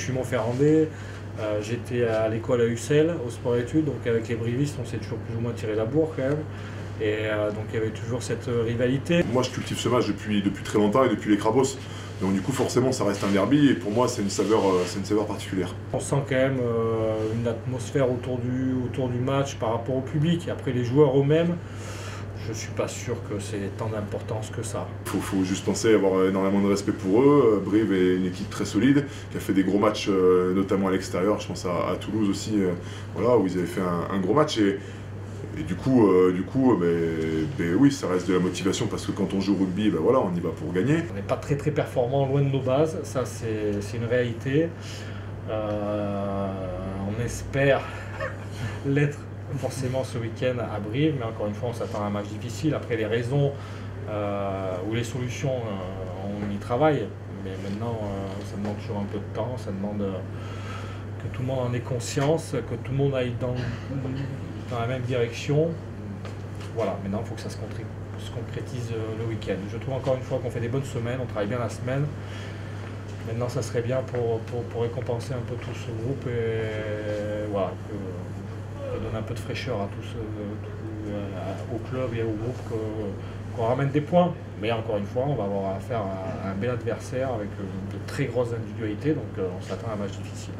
suis montferrandais, j'étais à l'école à Ussel, au sport-études, donc avec les brivistes, on s'est toujours plus ou moins tiré la bourre quand même. Et donc il y avait toujours cette rivalité. Moi je cultive ce match depuis très longtemps et depuis les Crabos. Donc du coup forcément ça reste un derby et pour moi c'est une saveur particulière. On sent quand même une atmosphère autour du match par rapport au public. Et après les joueurs eux-mêmes, je ne suis pas sûr que c'est tant d'importance que ça. Il faut juste penser avoir énormément de respect pour eux. Brive est une équipe très solide, qui a fait des gros matchs, notamment à l'extérieur. Je pense à Toulouse aussi, voilà, où ils avaient fait un gros match. Et du coup, oui, ça reste de la motivation parce que quand on joue au rugby, voilà, on y va pour gagner. On n'est pas très performant, loin de nos bases, ça c'est une réalité. On espère l'être forcément ce week-end à Brive, mais encore une fois on s'attend à un match difficile. Après les raisons ou les solutions, on y travaille, mais maintenant ça demande toujours un peu de temps, ça demande que tout le monde en ait conscience, que tout le monde aille dans la même direction. Voilà, maintenant il faut que ça se concrétise le week-end. Je trouve encore une fois qu'on fait des bonnes semaines, on travaille bien la semaine. Maintenant ça serait bien pour récompenser un peu tout ce groupe et voilà, donner un peu de fraîcheur à au club et au groupe qu'on ramène des points. Mais encore une fois, on va avoir affaire à un bel adversaire avec de très grosses individualités, donc on s'attend à un match difficile.